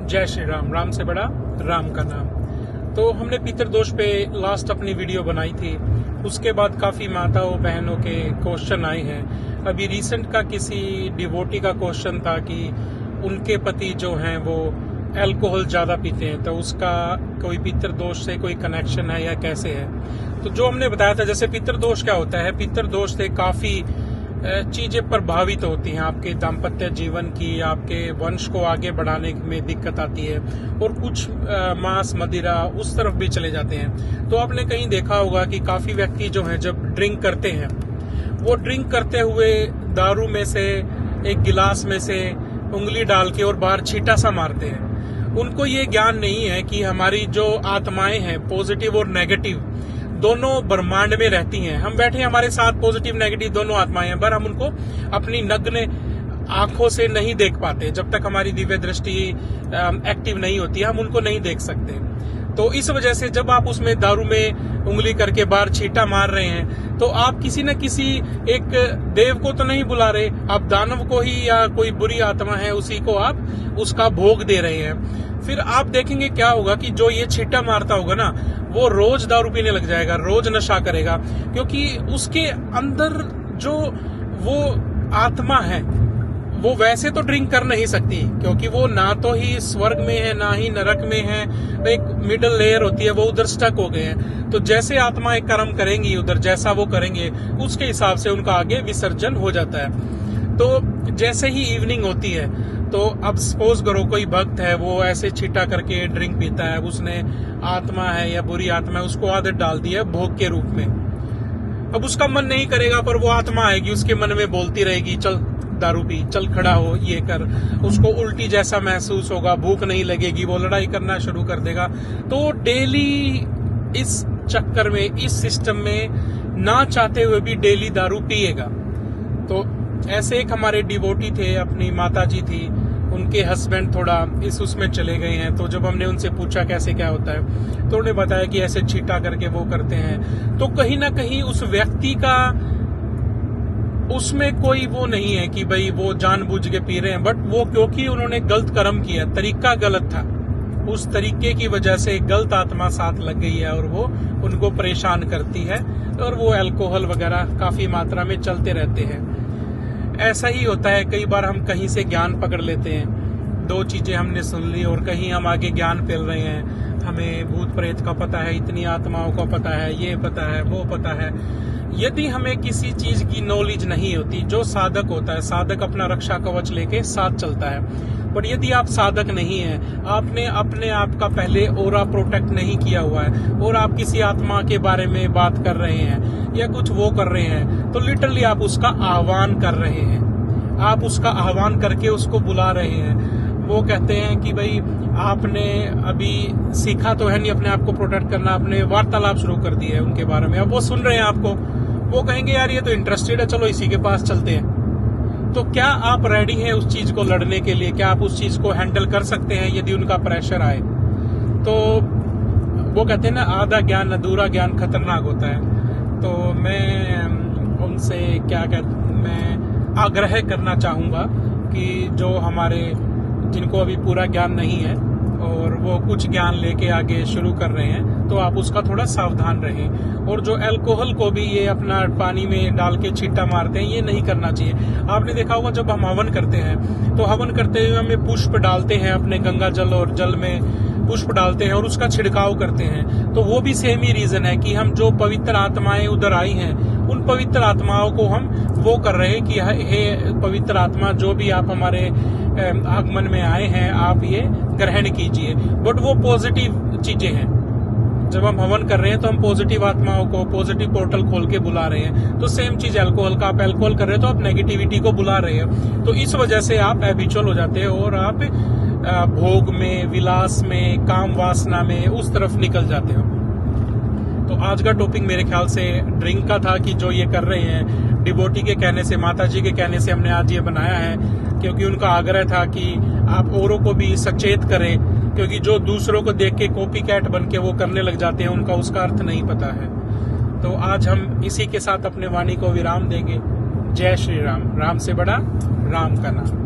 जय श्री राम। राम से बड़ा राम का नाम। तो हमने पितृदोष पे लास्ट अपनी वीडियो बनाई थी, उसके बाद काफी माताओं बहनों के क्वेश्चन आए हैं। अभी रिसेंट का किसी डिवोटी का क्वेश्चन था कि उनके पति जो हैं वो अल्कोहल ज्यादा पीते हैं, तो उसका कोई पितृदोष से कोई कनेक्शन है या कैसे है। तो जो हमने बताया था, जैसे पितृदोष क्या होता है, पितृदोष से काफी चीजें प्रभावित होती हैं, आपके दाम्पत्य जीवन की, आपके वंश को आगे बढ़ाने में दिक्कत आती है, और कुछ मांस मदिरा उस तरफ भी चले जाते हैं। तो आपने कहीं देखा होगा कि काफी व्यक्ति जो हैं जब ड्रिंक करते हैं, वो ड्रिंक करते हुए दारू में से एक गिलास में से उंगली डाल के और बाहर छींटा सा मारते हैं। उनको ये ज्ञान नहीं है कि हमारी जो आत्माएं हैं, पॉजिटिव और नेगेटिव दोनों ब्रह्मांड में रहती हैं। हम बैठे हमारे साथ पॉजिटिव नेगेटिव दोनों आत्माएं हैं, पर हम उनको अपनी नग्न आंखों से नहीं देख पाते। जब तक हमारी दिव्य दृष्टि एक्टिव नहीं होती है, हम उनको नहीं देख सकते। तो इस वजह से जब आप उसमें दारू में उंगली करके बाहर छींटा मार रहे हैं, तो आप किसी न किसी एक देव को तो नहीं बुला रहे, आप दानव को ही, या कोई बुरी आत्मा है उसी को आप उसका भोग दे रहे हैं। फिर आप देखेंगे क्या होगा कि जो ये छींटा मारता होगा ना, वो रोज दारू पीने लग जाएगा, रोज नशा करेगा, क्योंकि उसके अंदर जो वो आत्मा है वो वैसे तो ड्रिंक कर नहीं सकती, क्योंकि वो ना तो ही स्वर्ग में है ना ही नरक में है। एक मिडिल लेयर होती है, वो उधर स्टक हो गए हैं। तो जैसे आत्माएं कर्म करेंगी उधर, जैसा वो करेंगे उसके हिसाब से उनका आगे विसर्जन हो जाता है। तो जैसे ही इवनिंग होती है, तो अब सपोज करो कोई भक्त है, वो ऐसे छींटा करके ड्रिंक पीता है, उसने आत्मा है या बुरी आत्मा है उसको आदत डाल दी है भोग के रूप में। अब उसका मन नहीं करेगा, पर वो आत्मा आएगी, उसके मन में बोलती रहेगी, चल दारू पी, चल खड़ा हो, ये कर। उसको उल्टी जैसा महसूस होगा, भूख नहीं लगेगी, वो लड़ाई करना शुरू कर देगा। तो डेली इस चक्कर में, इस सिस्टम में ना चाहते हुए भी डेली दारू पिएगा। तो ऐसे एक हमारे डिवोटी थे, अपनी माता जी थी, उनके हस्बैंड थोड़ा इस उसमें चले गए हैं। तो जब हमने उनसे पूछा कैसे क्या होता है, तो उन्होंने बताया कि ऐसे छींटा करके वो करते हैं। तो कहीं ना कहीं उस व्यक्ति का उसमें कोई वो नहीं है कि भाई वो जानबूझ के पी रहे हैं, बट वो क्योंकि उन्होंने गलत कर्म किया, तरीका गलत था, उस तरीके की वजह से गलत आत्मा साथ लग गई है और वो उनको परेशान करती है, और वो अल्कोहल वगैरह काफी मात्रा में चलते रहते हैं। ऐसा ही होता है, कई बार हम कहीं से ज्ञान पकड़ लेते हैं, दो चीजें हमने सुन ली और कहीं हम आगे ज्ञान फैल रहे हैं, हमें भूत प्रेत का पता है, इतनी आत्माओं का पता है, ये पता है, वो पता है। यदि हमें किसी चीज की नॉलेज नहीं होती, जो साधक होता है, साधक अपना रक्षा कवच लेके साथ चलता है, पर यदि आप साधक नहीं हैं, आपने अपने आप का पहले ओरा प्रोटेक्ट नहीं किया हुआ है, और आप किसी आत्मा के बारे में बात कर रहे हैं या कुछ वो कर रहे हैं, तो लिटरली आप उसका आह्वान कर रहे हैं, आप उसका आह्वान करके उसको बुला रहे हैं। वो कहते हैं कि भाई आपने अभी सीखा तो है नहीं अपने आप को प्रोटेक्ट करना, आपने वार्तालाप शुरू कर दी है उनके बारे में, अब वो सुन रहे हैं आपको, वो कहेंगे यार ये तो इंटरेस्टेड है, चलो इसी के पास चलते हैं। तो क्या आप रेडी हैं उस चीज को लड़ने के लिए? क्या आप उस चीज को हैंडल कर सकते हैं यदि उनका प्रेशर आए? तो वो कहते हैं ना, आधा ज्ञान अधूरा ज्ञान खतरनाक होता है। तो मैं उनसे मैं आग्रह करना चाहूंगा कि जो हमारे, जिनको अभी पूरा ज्ञान नहीं है और वो कुछ ज्ञान लेके आगे शुरू कर रहे हैं, तो आप उसका थोड़ा सावधान रहें। और जो अल्कोहल को भी ये अपना पानी में डाल के छींटा मारते हैं, ये नहीं करना चाहिए। आपने देखा होगा जब हम हवन करते हैं, तो हवन करते हुए हमें पुष्प डालते हैं, अपने गंगा जल और जल में पुष्प डालते हैं और उसका छिड़काव करते हैं। तो वो भी सेम ही रीजन है कि हम जो पवित्र आत्माएं उधर आई हैं, उन पवित्र आत्माओं को हम वो कर रहे हैं कि हे पवित्र आत्मा, जो भी आप हमारे आगमन में आए हैं, आप ये ग्रहण कीजिए। बट वो पॉजिटिव चीजें हैं। जब हम हवन कर रहे हैं तो हम पॉजिटिव आत्माओं को, पॉजिटिव पोर्टल खोल के बुला रहे हैं। तो सेम चीज अल्कोहल का, आप अल्कोहल कर रहे हैं तो आप नेगेटिविटी को बुला रहे हैं। तो इस वजह से आप हैबिचुअल हो जाते हैं और आप भोग में, विलास में, काम वासना में उस तरफ निकल जाते हो। तो आज का टॉपिक मेरे ख्याल से ड्रिंक का था, कि जो ये कर रहे हैं डिवोटी के कहने से, माता जी के कहने से हमने आज ये बनाया है, क्योंकि उनका आग्रह था कि आप औरों को भी सचेत करें, क्योंकि जो दूसरों को देख के कॉपी कैट बन के वो करने लग जाते हैं, उनका उसका अर्थ नहीं पता है। तो आज हम इसी के साथ अपने वाणी को विराम देंगे। जय श्री राम। राम से बड़ा राम का नाम।